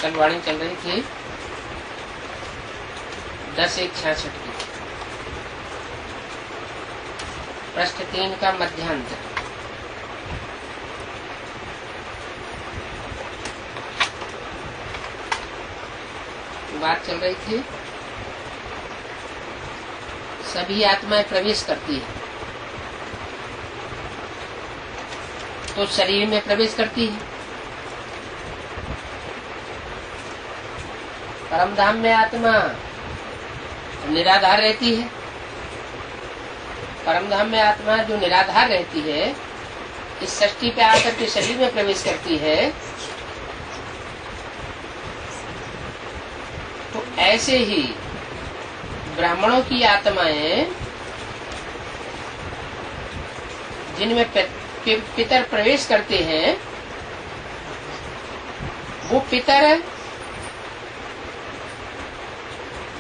कल वाणी चल रही थी 10/1/66 की, पृष्ठ 3 का मध्यांतर। बात चल रही थी सभी आत्माएं प्रवेश करती है, तो शरीर में प्रवेश करती है। परमधाम में आत्मा निराधार रहती है। परमधाम में आत्मा जो निराधार रहती है, इस सृष्टि पे आकर के शरीर में प्रवेश करती है। तो ऐसे ही ब्राह्मणों की आत्माएं जिनमें पितर प्रवेश करते हैं, वो पितर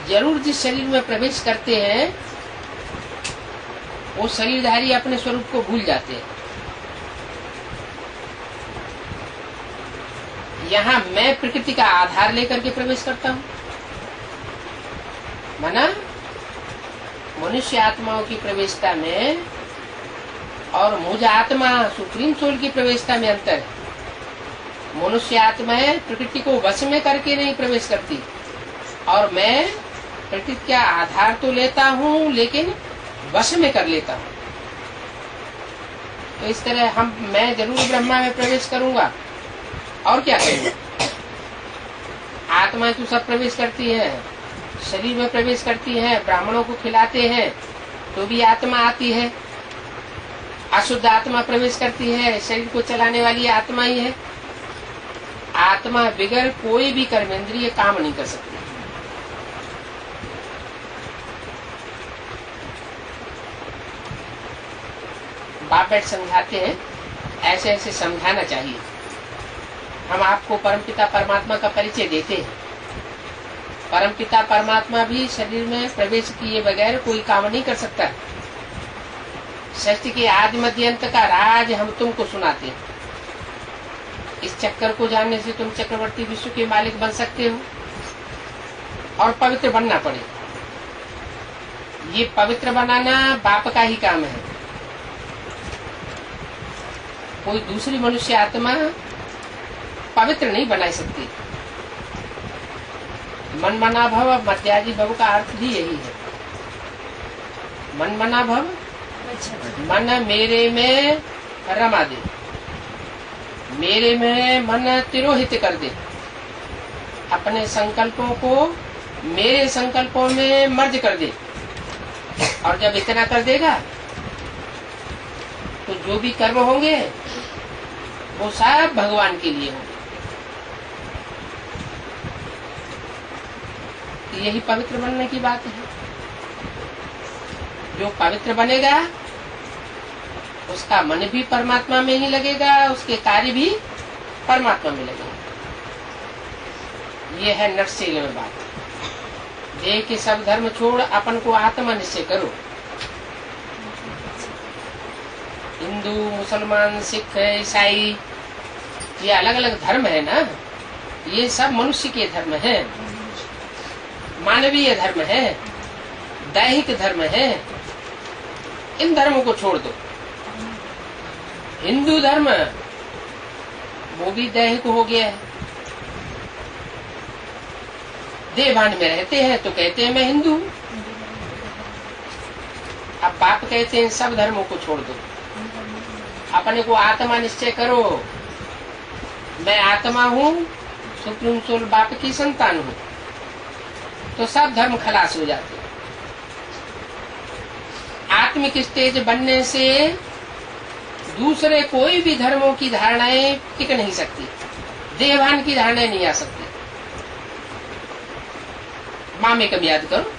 जरूर जिस शरीर में प्रवेश करते हैं, वो शरीरधारी अपने स्वरूप को भूल जाते हैं। यहाँ मैं प्रकृति का आधार लेकर के प्रवेश करता हूँ। माना मनुष्य आत्माओं की प्रवेशता में और मुझ आत्मा सुप्रीम सोल की प्रवेशता में अंतर है। मनुष्य आत्मा है प्रकृति को वश में करके नहीं प्रवेश करती, और मैं प्रकृति का आधार तो लेता हूँ लेकिन वश में कर लेता हूँ। तो इस तरह मैं जरूर ब्रह्मा में प्रवेश करूंगा, और क्या करूंगा। आत्मा तो सब प्रवेश करती है, शरीर में प्रवेश करती है, ब्राह्मणों को खिलाते हैं तो भी आत्मा आती है। अशुद्ध आत्मा प्रवेश करती है, शरीर को चलाने वाली आत्मा ही है। आत्मा बिगड़ कोई भी कर्मेंद्रिय काम नहीं कर सकती। बाप बैठ समझाते हैं, ऐसे ऐसे समझाना चाहिए। हम आपको परमपिता परमात्मा का परिचय देते हैं। परमपिता परमात्मा भी शरीर में प्रवेश किए बगैर कोई काम नहीं कर सकता। सृष्टि के आदि मध्य अंत का राज हम तुमको सुनाते हैं। इस चक्कर को जानने से तुम चक्रवर्ती विश्व के मालिक बन सकते हो, और पवित्र बनना पड़े। ये पवित्र बनाना बाप का ही काम है। कोई दूसरी मनुष्य आत्मा पवित्र नहीं बना सकती। मन मना भव मध्यादि भव का अर्थ भी यही है। मन मना भव, मन मेरे में रमा दे, मेरे में मन तिरोहित कर दे, अपने संकल्पों को मेरे संकल्पों में मर्ज कर दे। और जब इतना कर देगा तो जो भी कर्म होंगे वो सब भगवान के लिए होंगे। यही पवित्र बनने की बात है। जो पवित्र बनेगा उसका मन भी परमात्मा में ही लगेगा, उसके कार्य भी परमात्मा में लगेगा। ये है नटसेल में बात। देह के सब धर्म छोड़ अपन को आत्मा निश्चय करो। हिंदू, मुसलमान, सिख, ईसाई, ये अलग अलग धर्म है ना, ये सब मनुष्य के धर्म है, मानवीय धर्म है, दैहिक धर्म है। इन धर्मों को छोड़ दो। हिंदू धर्म वो भी दैहिक हो गया है। देहभान में रहते हैं तो कहते हैं मैं हिंदू। अब बाप कहते हैं सब धर्मों को छोड़ दो, अपने को आत्मा निश्चय करो। मैं आत्मा हूँ, सुप्रीम सोल बाप की संतान हूँ, तो सब धर्म खलास हो जाते हैं। आत्मिक स्टेज बनने से दूसरे कोई भी धर्मों की धारणाएं टिक नहीं सकती, देहभान की धारणाएं नहीं आ सकती। मामे कब याद करो,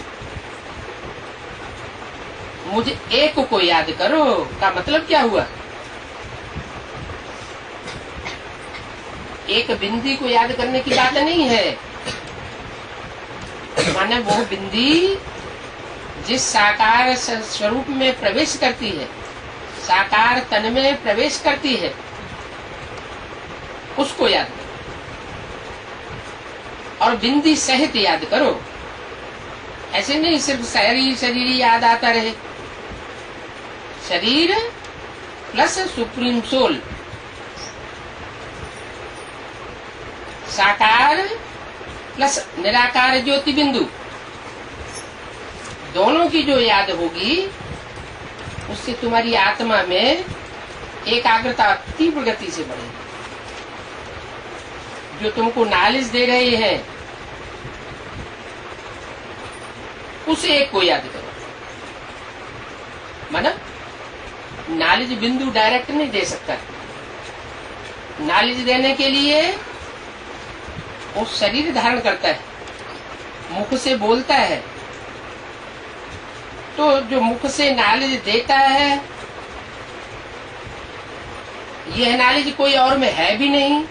मुझे एक को याद करो का मतलब क्या हुआ? एक बिंदी को याद करने की बात नहीं है। माने वो बिंदी जिस साकार स्वरूप में प्रवेश करती है, साकार तन में प्रवेश करती है, उसको याद करो। और बिंदी सहित याद करो। ऐसे नहीं सिर्फ शरीर शरीर याद आता रहे। शरीर प्लस सुप्रीम सोल, साकार प्लस निराकार ज्योति बिंदु, दोनों की जो याद होगी उससे तुम्हारी आत्मा में एकाग्रता तीव्र गति से बढ़ेगी। जो तुमको नॉलेज दे रहे हैं उस एक को याद करो। माना नॉलेज बिंदु डायरेक्ट नहीं दे सकता। नॉलेज देने के लिए वो शरीर धारण करता है, मुख से बोलता है। तो जो मुख से नॉलेज देता है यह नॉलेज कोई और में है भी नहीं,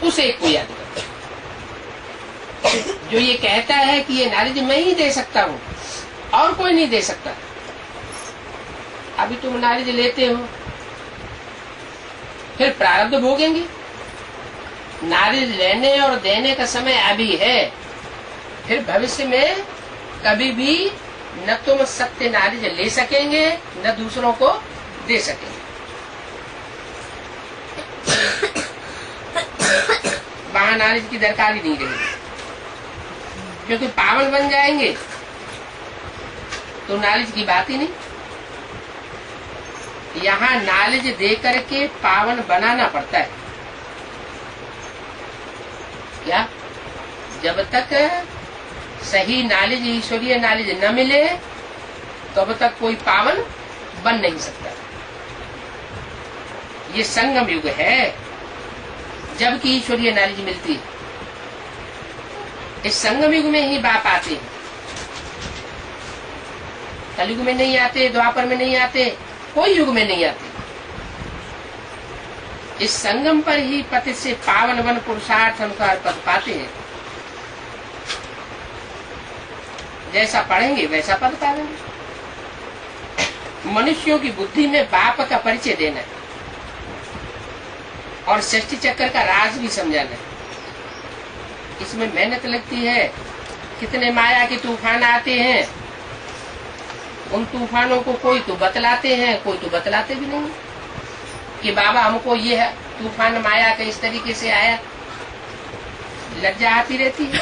उस एक को याद करो। जो ये कहता है कि ये नॉलेज मैं ही दे सकता हूँ और कोई नहीं दे सकता। अभी तुम नॉलेज लेते हो, फिर प्रारब्ध भोगेंगे। नॉलेज लेने और देने का समय अभी है, फिर भविष्य में कभी भी न तुम सत्य नॉलेज ले सकेंगे न दूसरों को दे सकेंगे। वहां नॉलेज की दरकार ही नहीं रहेगी, क्योंकि पावन बन जाएंगे तो नॉलेज की बात ही नहीं। यहाँ नॉलेज दे करके पावन बनाना पड़ता है। क्या? जब तक सही नॉलेज, ईश्वरीय नॉलेज न मिले तब तक कोई पावन बन नहीं सकता। ये संगम युग है जबकि ईश्वरीय नॉलेज मिलती है। इस संगम युग में ही बाप आते हैं, कलयुग में नहीं आते, द्वापर में नहीं आते, कोई युग में नहीं आते। इस संगम पर ही पति से पावन वन पुरुषार्थ अनुसार पद पाते हैं। जैसा पढ़ेंगे वैसा पद पाएंगे। मनुष्यों की बुद्धि में बाप का परिचय देना है और सृष्टि चक्र का राज भी समझाना है। इसमें मेहनत लगती है। कितने माया के तूफान आते हैं, उन तूफानों को कोई तो बतलाते हैं, कोई तो बतलाते भी नहीं कि बाबा हमको ये है तूफान माया का इस तरीके से आया। लज्जा आती रहती है।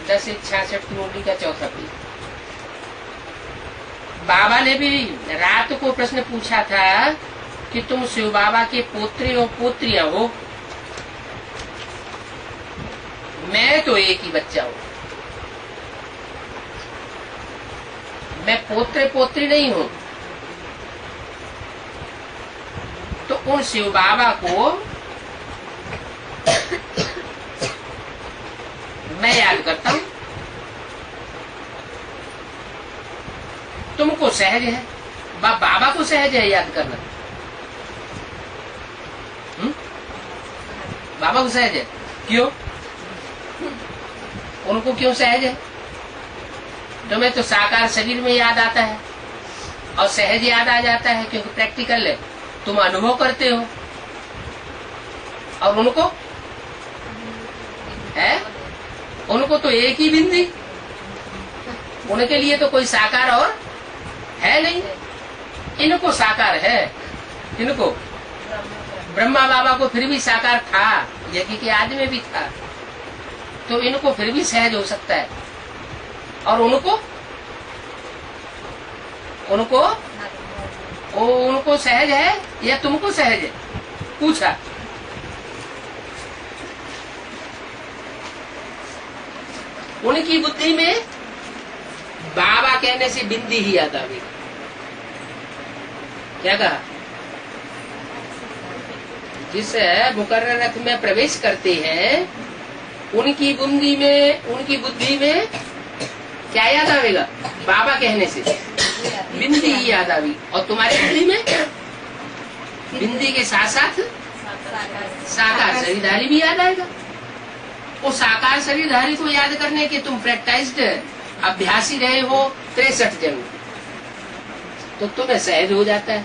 दस 66 मुरली का चौथा पी। बाबा ने भी रात को प्रश्न पूछा था कि तुम शिव बाबा के पोत्रे और पोत्रियां हो, मैं तो एक ही बच्चा हूं, मैं पोत्रे पोत्री नहीं हूं। तो उन शिव बाबा को मैं याद करता हूं। तुमको सहज है, बाबा को सहज है याद करना। बाबा को सहज है, क्यों? उनको क्यों सहज है? तुम्हें तो साकार शरीर में याद आता है और सहज याद आ जाता है, क्योंकि प्रैक्टिकल है, तुम अनुभव करते हो। और उनको है, उनको तो एक ही बिंदी, उनके लिए तो कोई साकार और है नहीं। इनको साकार है, इनको ब्रह्मा बाबा को फिर भी साकार था, यज्ञ के आदि में भी था, तो इनको फिर भी सहज हो सकता है। और उनको सहज है या तुमको सहज है? पूछा। उनकी बुद्धि में बाबा कहने से बिंदी ही याद आ गई। क्या कहा? जिस मुकर्रर रथ में प्रवेश करते हैं उनकी बुद्धि में क्या याद आवेगा? बाबा कहने से बिंदी ही याद आवी। और तुम्हारी बुद्धि में बिंदी के साथ साथ साकार शरीरधारी भी याद आएगा। वो साकार शरीरधारी को याद करने के तुम प्रैक्टिस्ड अभ्यासी रहे हो 63 जन्म। तो तुम्हें सहज हो जाता है,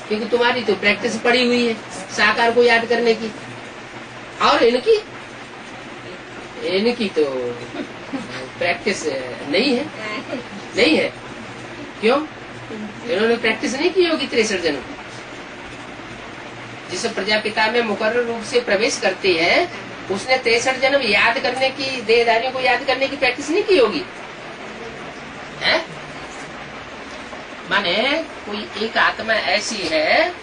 क्योंकि तुम्हारी तो प्रैक्टिस पड़ी हुई है साकार को याद करने की। और इनकी तो प्रैक्टिस नहीं है। क्यों? इन्होंने प्रैक्टिस नहीं की होगी 63 जन्म। जिस प्रजापिता में मुकर्रर रूप से प्रवेश करते हैं उसने 63 जन्म याद करने की, देहधारियों को याद करने की प्रैक्टिस नहीं की होगी है? माने कोई एक आत्मा ऐसी है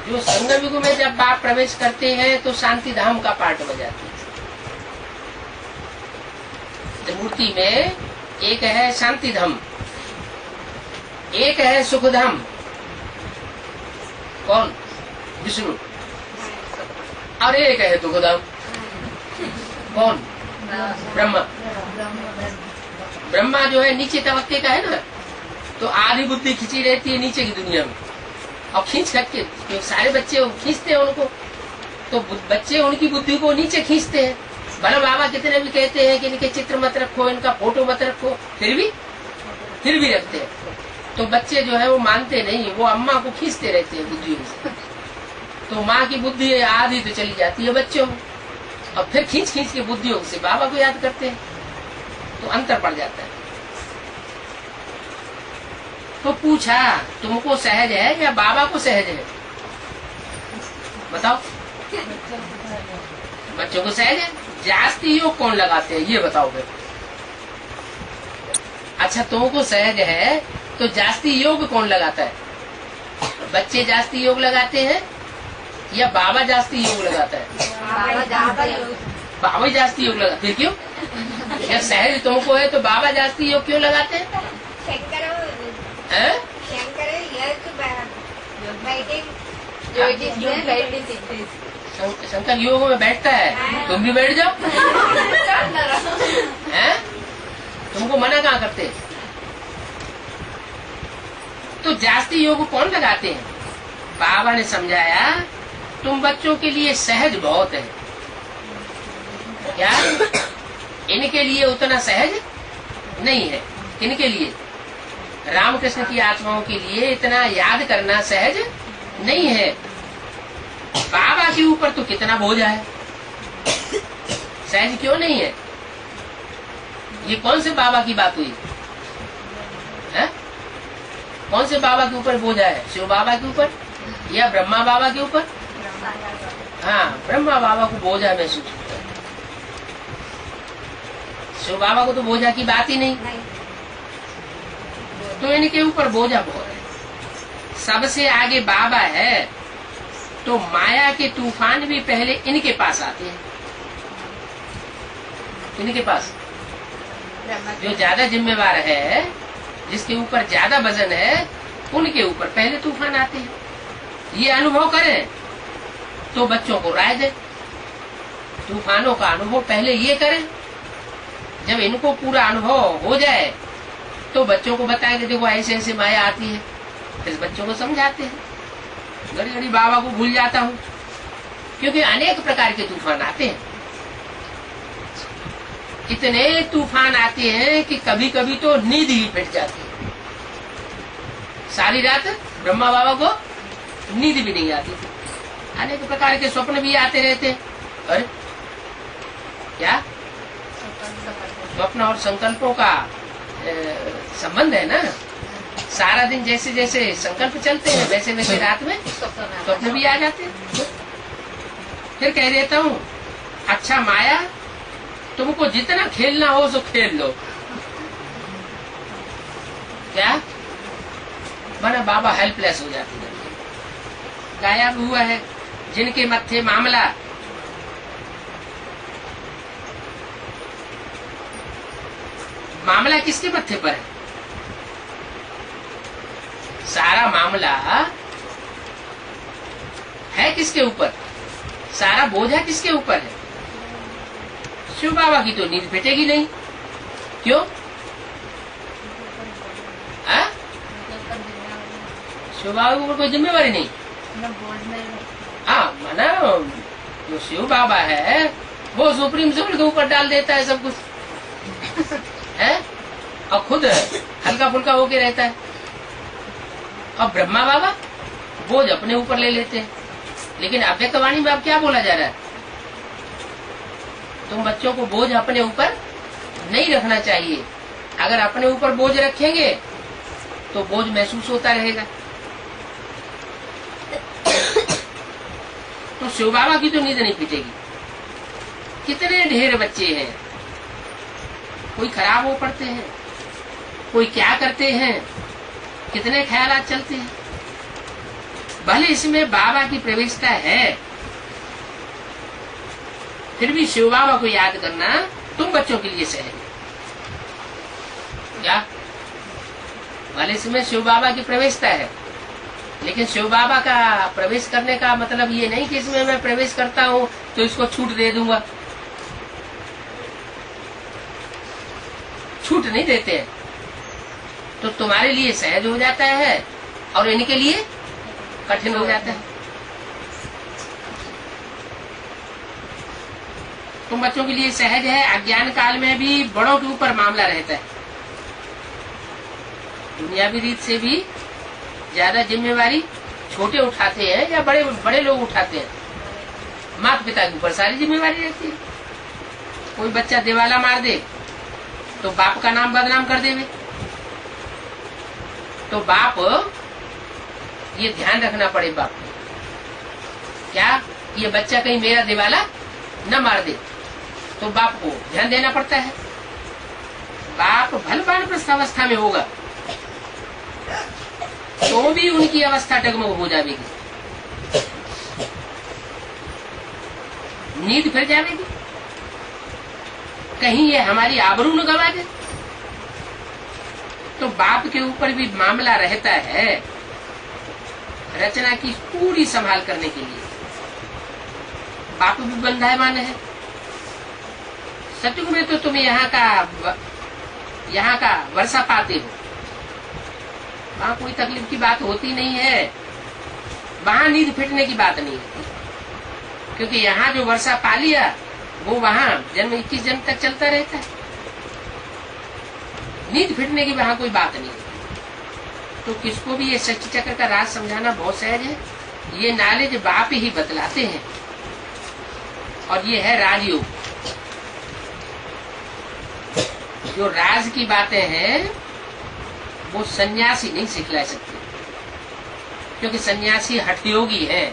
जो संगम युग में जब बाप प्रवेश करते हैं तो शांति धाम का पाठ बजाती है। मूर्ति में एक है शांति धाम, एक है सुख धाम। कौन? विष्णु। और एक है दुख धाम। कौन? ब्रह्मा। ब्रह्मा जो है नीचे तबक्के का है ना, तो आधी बुद्धि खींची रहती है नीचे की दुनिया में, और खींच करके तो सारे बच्चे खींचते हैं उनको, तो बच्चे उनकी बुद्धि को नीचे खींचते हैं। भला बाबा कितने भी कहते हैं कि इनके चित्र मत रखो, इनका फोटो मत रखो, फिर भी रखते हैं। तो बच्चे जो है वो मानते नहीं, वो अम्मा को खींचते रहते हैं बुद्धियों से। तो माँ की बुद्धि आधी तो चली जाती है बच्चों में, और फिर खींच के बुद्धियों से बाबा को याद करते हैं, तो अंतर पड़ जाता है। तो पूछा तुमको सहज है या बाबा को सहज है? बताओ। बच्चों को सहज है। जास्ती योग कौन लगाते हैं ये बताओ फिर। अच्छा तुमको सहज है तो जास्ती योग कौन लगाता है? बच्चे जास्ती योग लगाते हैं या बाबा जास्ती योग लगाता है? बाबा जास्ती योग लगाते। फिर क्यों? जब सहज तुमको है तो बाबा जास्ती योग क्यों लगाते हैं? शंकर योग में बैठता है, तुम भी बैठ जाओ। हैं? तुमको मना कहाँ करते? तो जास्ती योग कौन लगाते हैं? बाबा ने समझाया तुम बच्चों के लिए सहज बहुत है। क्या इनके लिए उतना सहज नहीं है? इनके लिए रामकृष्ण की आत्माओं के लिए इतना याद करना सहज नहीं है। बाबा के ऊपर तो कितना बोझ है, सहज क्यों नहीं है? ये कौन से बाबा की बात हुई है? कौन से बाबा के ऊपर बोझ है? शिव बाबा के ऊपर या ब्रह्मा बाबा के ऊपर? हाँ, ब्रह्मा बाबा को बोझा महसूस होता है। शिव बाबा को तो बोझा की बात ही नहीं। तो इनके ऊपर बोझा बहुत है। सबसे आगे बाबा है तो माया के तूफान भी पहले इनके पास आते हैं। इनके पास जो ज्यादा जिम्मेवार है, जिसके ऊपर ज्यादा वजन है, उनके ऊपर पहले तूफान आते हैं। ये अनुभव करें तो बच्चों को राय दें। तूफानों का अनुभव पहले ये करें। जब इनको पूरा अनुभव हो जाए तो बच्चों को बताएंगे देखो ऐसे ऐसे माया आती है, फिर बच्चों को समझाते हैं। घड़ी घड़ी बाबा को भूल जाता हूँ, क्योंकि अनेक प्रकार के तूफान आते हैं। इतने तूफान आते हैं कि कभी कभी तो नींद ही फिट जाती है। सारी रात ब्रह्मा बाबा को नींद भी नहीं आती थी। अनेक प्रकार के स्वप्न भी आते रहते हैं। अरे क्या स्वप्न और संकल्पों का संबंध है ना? सारा दिन जैसे जैसे संकल्प चलते हैं वैसे वैसे रात में स्वप्न भी आ जाते हैं। फिर कह देता हूँ अच्छा माया तुमको जितना खेलना हो सो खेल लो। क्या माना बाबा हेल्पलेस हो जाती है। गायब हुआ है जिनके मत्थे मामला, मामला किसके मत्थे पर है? सारा मामला है किसके ऊपर? सारा बोझा किसके ऊपर है? शिव बाबा की तो नींद फिटेगी नहीं। क्यों? शिव बाबा के ऊपर कोई जिम्मेवारी नहीं। हाँ माना जो शिव बाबा है वो सुप्रीम सोल के ऊपर डाल देता है सब कुछ है, और खुद हल्का फुल्का होके रहता है। और ब्रह्मा बाबा बोझ अपने ऊपर ले लेते हैं। लेकिन अव्यक्त वाणी में अब क्या बोला जा रहा है? तुम बच्चों को बोझ अपने ऊपर नहीं रखना चाहिए। अगर अपने ऊपर बोझ रखेंगे तो बोझ महसूस होता रहेगा। तो शिव बाबा की तो नींद नहीं पीटेगी। कितने ढेर बच्चे हैं, कोई खराब हो पड़ते हैं, कोई क्या करते हैं, कितने ख्यालात चलते हैं। भले इसमें बाबा की प्रवेशता है, फिर भी शिव बाबा को याद करना तुम बच्चों के लिए सहज है। क्या? भले इसमें शिव बाबा की प्रवेशता है, लेकिन शिव बाबा का प्रवेश करने का मतलब ये नहीं कि इसमें मैं प्रवेश करता हूँ तो इसको छूट दे दूंगा। छूट नहीं देते हैं तो तुम्हारे लिए सहज हो जाता है और इनके लिए कठिन हो जाता है। तुम बच्चों के लिए सहज है। अज्ञान काल में भी बड़ों के ऊपर मामला रहता है। दुनियावी रीत से भी ज्यादा जिम्मेवारी छोटे उठाते हैं या बड़े बड़े लोग उठाते हैं। माता पिता के ऊपर सारी जिम्मेवारी रहती है। कोई बच्चा दिवाला मार दे तो बाप का नाम बदनाम कर देवे। तो बाप ये ध्यान रखना पड़े बाप को, क्या ये बच्चा कहीं मेरा दिवाला न मार दे, तो बाप को ध्यान देना पड़ता है। बाप भलवानप्रस्थ अवस्था में होगा तो भी उनकी अवस्था डगमग हो जाएगी, नींद फिर जाएगी, कहीं ये हमारी आबरू न गवा दे। तो बाप के ऊपर भी मामला रहता है रचना की पूरी संभाल करने के लिए। बाप भी बंधायमान है। सतयुग में तो तुम यहाँ का वर्षा पाते हो, वहां कोई तकलीफ की बात होती नहीं है, वहां नींद फिटने की बात नहीं है। क्योंकि यहाँ जो वर्षा पा लिया वो वहां जन्म 21 जन्म तक चलता रहता है। नींद फिटने की वहां कोई बात नहीं है। तो किसको भी ये सृष्टि चक्र का राज समझाना बहुत सहज है। ये नॉलेज बाप ही बतलाते हैं और ये है राजयोग। जो राज की बातें हैं वो सन्यासी नहीं सिखला सकते, क्योंकि सन्यासी हठयोगी है।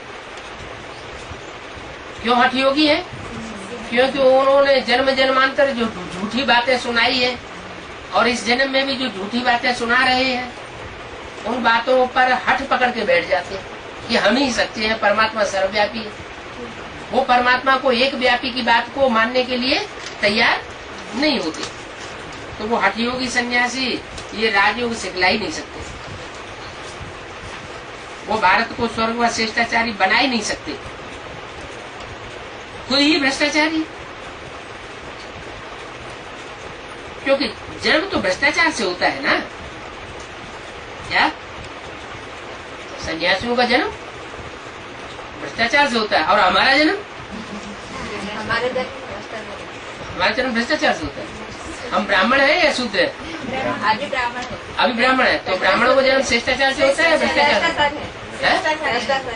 क्यों हठयोगी है? क्योंकि उन्होंने जन्म जन्मांतर जो झूठी बातें सुनाई है और इस जन्म में भी जो झूठी बातें सुना रहे हैं, उन बातों पर हठ पकड़ के बैठ जाते हैं कि हम ही सच्चे हैं, परमात्मा सर्वव्यापी है। वो परमात्मा को एक व्यापी की बात को मानने के लिए तैयार नहीं होते। तो वो हठयोगी सन्यासी ये राजयोग सिखला ही नहीं सकते। वो भारत को स्वर्ग व श्रेष्ठाचारी बना ही नहीं सकते, खुद ही भ्रष्टाचारी। क्योंकि जन्म तो भ्रष्टाचार से होता है ना। क्या सन्यासियों का जन्म भ्रष्टाचार से होता है और हमारा जन्म भ्रष्टाचार से होता है। हम ब्राह्मण है या शूद्र है? अभी ब्राह्मण है। तो ब्राह्मणों का जन्म श्रेष्टाचार से होता है भ्रष्टाचार से?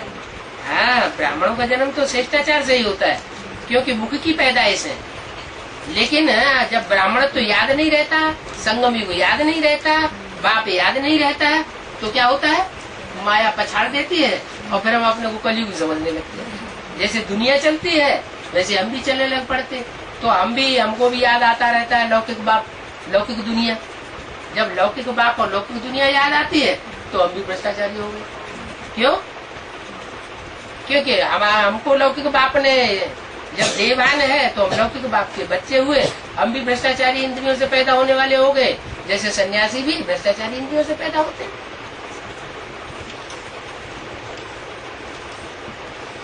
हाँ, ब्राह्मणों का जन्म तो श्रेष्टाचार से ही होता है, क्योंकि मुख की पैदाइश है। लेकिन जब ब्राह्मण तो याद नहीं रहता, संगम युग याद नहीं रहता, बाप याद नहीं रहता, तो क्या होता है? माया पछाड़ देती है और फिर हम अपने को कलयुग समझने लगते हैं। जैसे दुनिया चलती है वैसे हम भी चलने लग पड़ते। तो हमको भी याद आता रहता है लौकिक बाप, लौकिक दुनिया। जब लौकिक बाप और लौकिक दुनिया याद आती है तो हम भी भ्रष्टाचारी हो गए। क्यों? क्योंकि हमको लौकिक बाप ने जब देवान है तो हम लौकिक बाप के बच्चे हुए, हम भी भ्रष्टाचारी इंद्रियों से पैदा होने वाले हो गए, जैसे सन्यासी भी भ्रष्टाचारी इंद्रियों से पैदा होते हैं।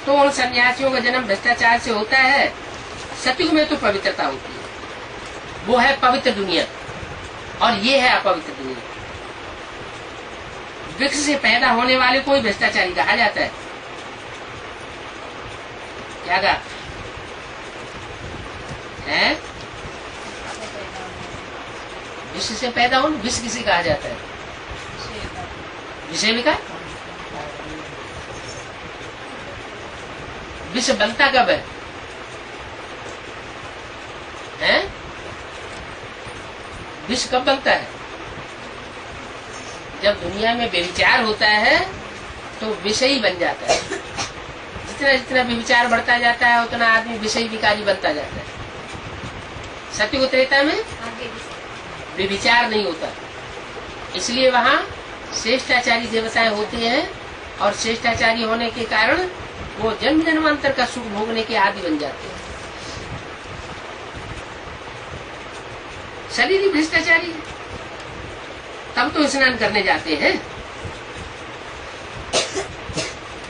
तो उन सन्यासियों का जन्म भ्रष्टाचार से होता है। सतयुग में तो पवित्रता होती है, वो है पवित्र दुनिया और ये है अपवित्र दुनिया। वृक्ष से पैदा होने वाले को ही भ्रष्टाचारी कहा जाता है। क्या कहा है? विष से पैदा होने, विष किसे कहा जाता है? विषय विकार। विष बनता कब है? हैं? विष कब बनता है? जब दुनिया में व्यभिचार होता है तो विषयी बन जाता है। जितना जितना व्यभिचार बढ़ता जाता है उतना आदमी विषयी विकारी बनता जाता है। सत्य को त्रेता में व्यभिचार नहीं होता, इसलिए वहाँ श्रेष्ठाचारी देवताएं होते हैं और श्रेष्ठाचारी होने के कारण वो जन्म जन्मांतर का सुख भोगने के आदि बन जाते हैं। शरीर ही भ्रष्टाचारी है, तब तो स्नान करने जाते हैं।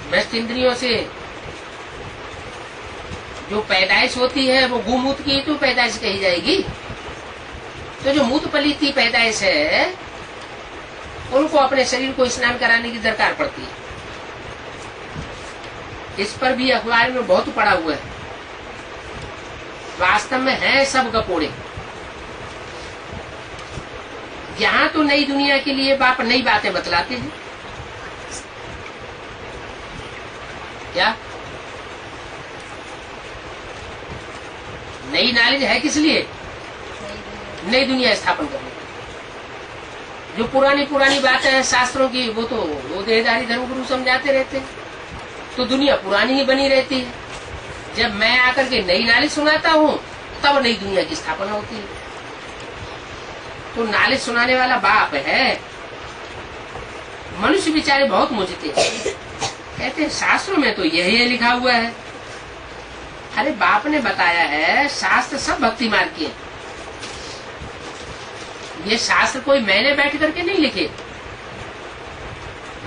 भ्रष्ट इंद्रियों से जो पैदाइश होती है वो गोमूत्र की तो पैदाइश कही जाएगी। तो जो मूत्र पलीती पैदाइश है उनको अपने शरीर को स्नान कराने की दरकार पड़ती है। इस पर भी अखबार में बहुत पड़ा हुआ है। वास्तव में है सब कपोड़े। यहाँ तो नई दुनिया के लिए बाप नई बातें बतलाते हैं। क्या नई नॉलेज है? किस लिए? नई दुनिया स्थापन करने। जो पुरानी पुरानी बातें हैं शास्त्रों की वो तो वो देहधारी धर्मगुरु समझाते रहते हैं, तो दुनिया पुरानी ही बनी रहती है। जब मैं आकर के नई नॉलेज सुनाता हूँ तब नई दुनिया की स्थापना होती है। तो नॉलेज सुनाने वाला बाप है। मनुष्य बेचारे बहुत मुझते हैं, कहते हैं शास्त्रों में तो यही लिखा हुआ है। अरे बाप ने बताया है शास्त्र सब भक्ति मार्ग के। ये शास्त्र कोई मैंने बैठ करके नहीं लिखे,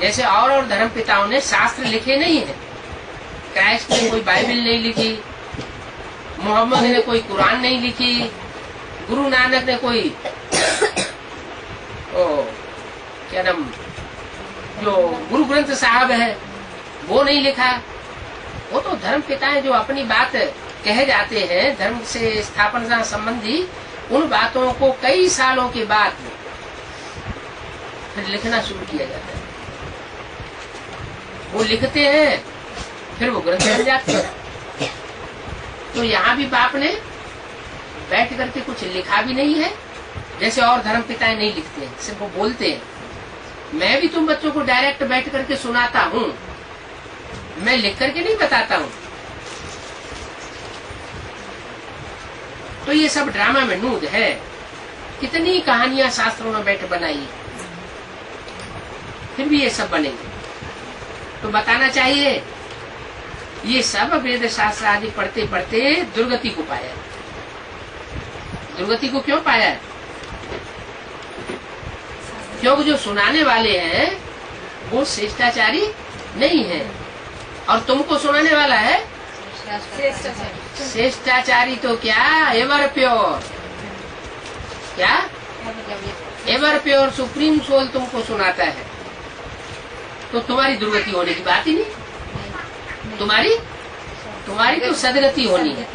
जैसे और धर्म पिताओं ने शास्त्र लिखे नहीं है। क्राइस्ट ने कोई बाइबल नहीं लिखी, मोहम्मद ने कोई कुरान नहीं लिखी, गुरु नानक ने कोई क्या नाम जो गुरु ग्रंथ साहब है वो नहीं लिखा। वो तो धर्म पिताएं जो अपनी बात कहे जाते हैं धर्म से स्थापना संबंधी, उन बातों को कई सालों के बाद फिर लिखना शुरू किया जाता है। वो लिखते हैं फिर वो ग्रंथ बन जाते हैं। तो यहाँ भी बाप ने बैठ करके कुछ लिखा भी नहीं है, जैसे और धर्म पिताएं नहीं लिखते हैं, सिर्फ वो बोलते हैं। मैं भी तुम बच्चों को डायरेक्ट बैठ करके सुनाता हूँ, मैं लिख करके नहीं बताता हूँ। तो ये सब ड्रामा में नूद है। कितनी कहानियां शास्त्रों में बैठ बनाई, फिर भी ये सब बनेंगे। तो बताना चाहिए ये सब वेद शास्त्र आदि पढ़ते पढ़ते दुर्गति को पाया। दुर्गति को क्यों पाया? क्योंकि जो सुनाने वाले हैं वो श्रेष्ठाचारी नहीं है, और तुमको सुनाने वाला है श्रेष्ठाचारी। तो क्या एवर प्योर, क्या एवर प्योर सुप्रीम सोल तुमको सुनाता है, तो तुम्हारी दुर्गति होने की बात ही नहीं। तुम्हारी तो सदगति होनी है।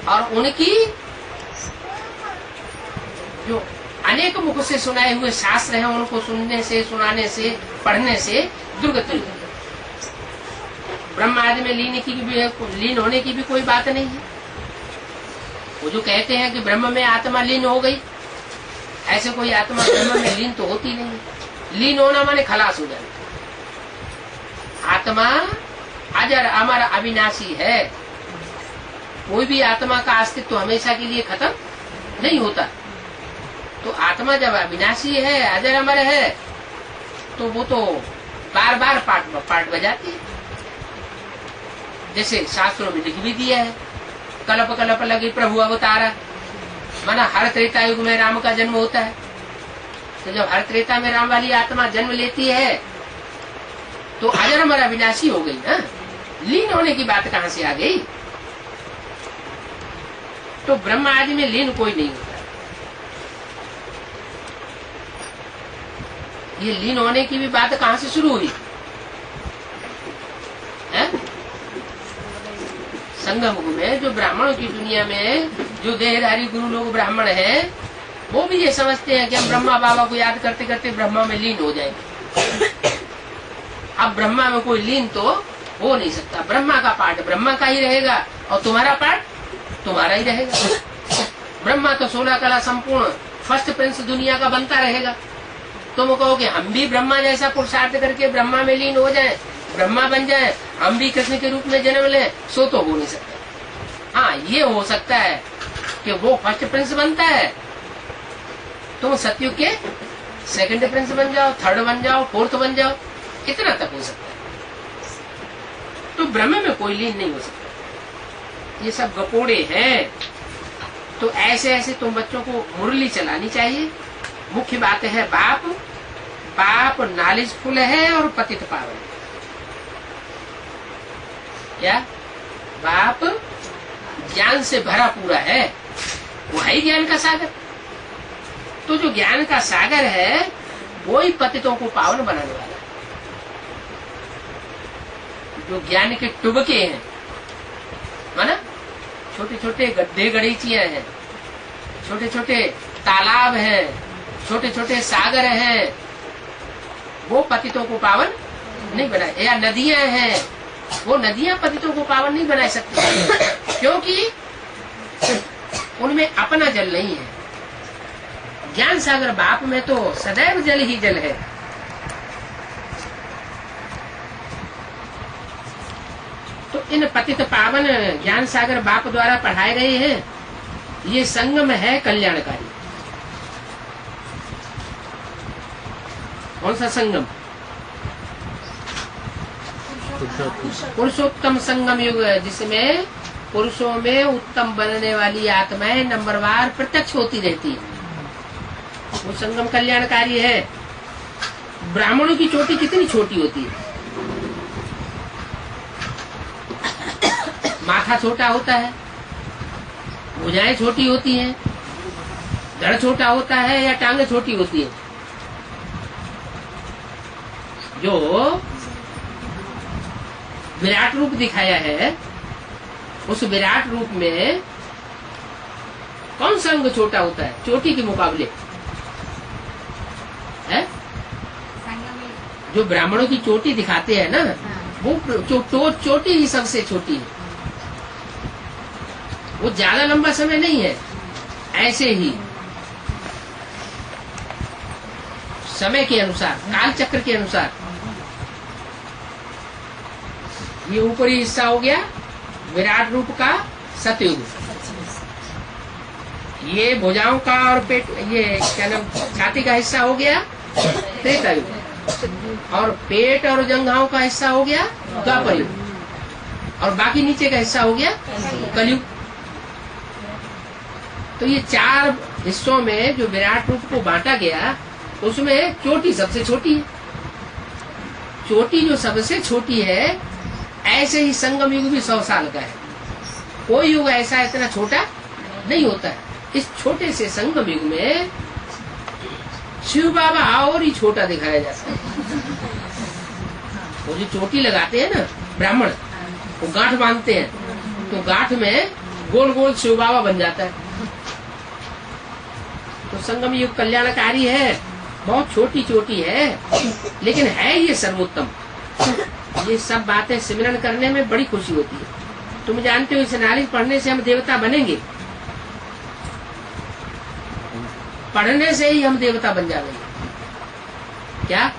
और उनकी जो अनेक मुख से सुनाए हुए शास्त्र हैं उनको सुनने से, सुनाने से, पढ़ने से दुर्गति होगी। ब्रह्म आदि में लीन होने की भी कोई बात नहीं है। वो जो कहते हैं कि ब्रह्म में आत्मा लीन हो गई, ऐसे कोई आत्मा ब्रह्म में लीन तो होती नहीं है। लीन होना माने खलास हो जाना। आत्मा अजर अमर अविनाशी है। कोई भी आत्मा का अस्तित्व हमेशा के लिए खत्म नहीं होता। तो आत्मा जब अविनाशी है, अजर अमर है, तो वो तो बार बार पाठ बजाती है। जैसे शास्त्रों में लिख भी दिया है, कल्प कल्प लगी प्रभु अवतारा, माना हर त्रेता युग में राम का जन्म होता है। तो जब हर त्रेता में राम वाली आत्मा जन्म लेती है तो अजर अमर अविनाशी हो गई ना। लीन होने की बात कहाँ से आ गई? तो ब्रह्म आदि में लीन कोई नहीं होता। ये लीन होने की भी बात कहाँ से शुरू हुई है? संगम युग में जो ब्राह्मणों की दुनिया में जो देहधारी गुरु लोग ब्राह्मण हैं, वो भी ये समझते हैं कि हम ब्रह्मा बाबा को याद करते करते ब्रह्मा में लीन हो जाएंगे। अब ब्रह्मा में कोई लीन तो हो नहीं सकता। ब्रह्मा का पार्ट ब्रह्मा का ही रहेगा और तुम्हारा पार्ट तुम्हारा ही रहेगा। ब्रह्मा तो 16 कला संपूर्ण फर्स्ट प्रिंस दुनिया का बनता रहेगा। तुम कहोगे हम भी ब्रह्मा जैसा पुरुषार्थ करके ब्रह्मा में लीन हो जाए, ब्रह्मा बन जाए, हम भी कृष्ण के रूप में जन्म लें, सो तो हो नहीं सकता। हाँ, ये हो सकता है कि वो फर्स्ट प्रिंस बनता है, तुम सतयुग के सेकंड प्रिंस बन जाओ, थर्ड बन जाओ, फोर्थ बन जाओ, इतना तक हो सकता है। तो ब्रह्म में कोई लीन नहीं हो सकता। ये सब गपोड़े हैं। तो ऐसे ऐसे तुम बच्चों को मुरली चलानी चाहिए। मुख्य बात है बाप नॉलेजफुल है और पतित पावन। क्या बाप ज्ञान से भरा पूरा है, वो है ज्ञान का सागर। तो जो ज्ञान का सागर है वो ही पतितों को पावन बनाने वाला है। जो ज्ञान के टुबके हैं, माना छोटे छोटे गड्ढे गड़ीचियां हैं, छोटे छोटे तालाब हैं, छोटे छोटे सागर हैं, वो पतितों को पावन नहीं बनाए। या नदियां हैं, वो नदियां पतितों को पावन नहीं बना सकती, क्योंकि उनमें अपना जल नहीं है। ज्ञान सागर बाप में तो सदैव जल ही जल है। तो इन पतित पावन ज्ञान सागर बाप द्वारा पढ़ाए गए हैं, ये संगम है कल्याणकारी। कौन सा संगम? पुरुषोत्तम संगम युग, जिसमें पुरुषों में उत्तम बनने वाली आत्माएं नंबरवार प्रत्यक्ष होती रहती है। वो संगम कल्याणकारी है। ब्राह्मणों की चोटी कितनी छोटी होती है, माथा छोटा होता है, भुजाएं छोटी होती हैं, धड़ छोटा होता है या टांगे छोटी होती है। जो विराट रूप दिखाया है, उस विराट रूप में कौन सा अंग छोटा होता है चोटी के मुकाबले? है जो ब्राह्मणों की चोटी दिखाते हैं ना, वो चोटी ही सबसे छोटी है। वो ज्यादा लंबा समय नहीं है। ऐसे ही समय के अनुसार, काल चक्र के अनुसार, ये ऊपरी हिस्सा हो गया विराट रूप का सतयुग, ये भुजाओं का और पेट, ये क्या नाम, छाती का हिस्सा हो गया त्रेता युग, और पेट और जंघाओं का हिस्सा हो गया द्वापर युग, और बाकी नीचे का हिस्सा हो गया कलयुग। तो ये 4 हिस्सों में जो विराट रूप को बांटा गया, उसमें चोटी सबसे छोटी है। चोटी जो सबसे छोटी है, ऐसे ही संगम युग भी 100 साल का है। कोई युग ऐसा इतना छोटा नहीं होता है। इस छोटे से संगम युग में शिव बाबा और ही छोटा दिखाया जाता है। वो जो चोटी लगाते हैं ना ब्राह्मण, वो गांठ बांधते हैं, तो गांठ में गोल गोल शिव बाबा बन जाता है। तो संगम युग कल्याणकारी है, बहुत छोटी छोटी है, लेकिन है ये सर्वोत्तम। ये सब बातें सिमरन करने में बड़ी खुशी होती है। तुम जानते हो, इस नारी पढ़ने से हम देवता बनेंगे, पढ़ने से ही हम देवता बन जाएंगे। क्या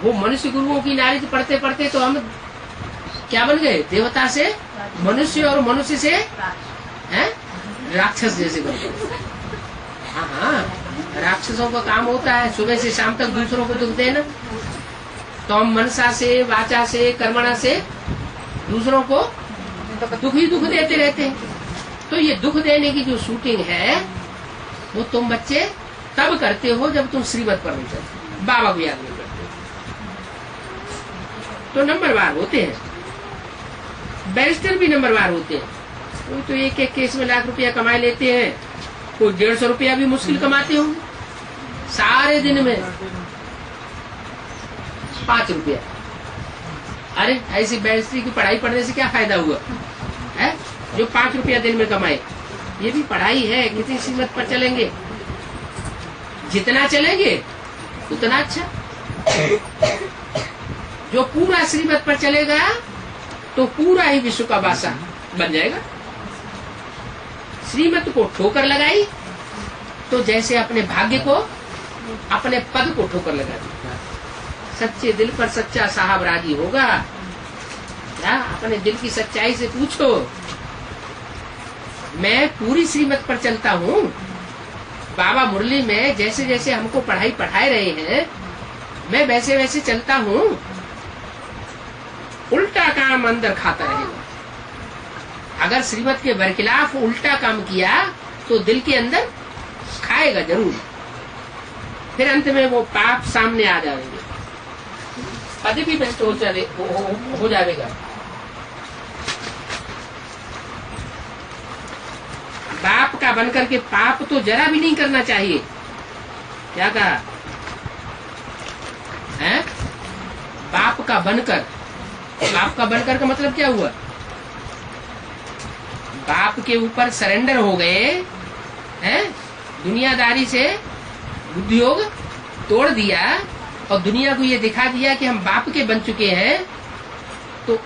वो मनुष्य गुरुओं की नारी पढ़ते पढ़ते तो हम क्या बन गए? देवता से मनुष्य, और मनुष्य से हैं राक्षस जैसे बन गए। हाँ, राक्षसों का काम होता है सुबह से शाम तक दूसरों को दुख देना। तो हम मनसा से, वाचा से, कर्मणा से दूसरों को दुख ही दुख देते रहते हैं। तो ये दुख देने की जो शूटिंग है, वो तुम बच्चे तब करते हो जब तुम श्रीमत पर नहीं चलते, बाबा को याद नहीं करते। तो नंबरवार होते हैं, बैरिस्टर भी नंबरवार होते हैं। कोई तो एक एक केस में लाख रुपया कमा लेते हैं, कोई 150 रुपया भी मुश्किल कमाते होंगे सारे दिन में। 5 रुपया, अरे ऐसी बैरिस्ट्री की पढ़ाई पढ़ने से क्या फायदा हुआ है? जो 5 रुपया दिन में कमाए, ये भी पढ़ाई है। कितनी सीमत पर चलेंगे, जितना चलेंगे उतना अच्छा। जो पूरा श्रीमत पर चलेगा तो पूरा ही विश्व का बादशाह बन जाएगा। श्रीमत को ठोकर लगाई तो जैसे अपने भाग्य को, अपने पद को ठोकर लगा दी। सच्चे दिल पर सच्चा साहब राजी होगा। क्या अपने दिल की सच्चाई से पूछो, मैं पूरी श्रीमत पर चलता हूँ। बाबा मुरली में जैसे जैसे हमको पढ़ाई पढ़ाए रहे हैं, मैं वैसे वैसे चलता हूँ। उल्टा काम अंदर खाता रहेगा। अगर श्रीमत के बरखिलाफ उल्टा काम किया तो दिल के अंदर खाएगा जरूर। फिर अंत में वो पाप सामने आ जाएंगे, पद भी भ्रष्ट हो जाएगा। बाप का बनकर के पाप तो जरा भी नहीं करना चाहिए। क्या कहा है? बाप का बनकर, बाप का बनकर का मतलब क्या हुआ? बाप के ऊपर सरेंडर हो गए हैं, दुनियादारी से उद्योग तोड़ दिया और दुनिया को ये दिखा दिया कि हम बाप के बन चुके हैं। तो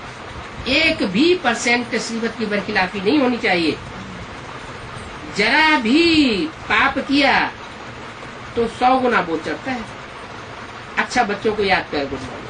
1% श्रीमत की बरखिलाफी नहीं होनी चाहिए। जरा भी पाप किया तो 100 गुना बोल चढ़ता है। अच्छा, बच्चों को याद कर गुड मॉर्निंग।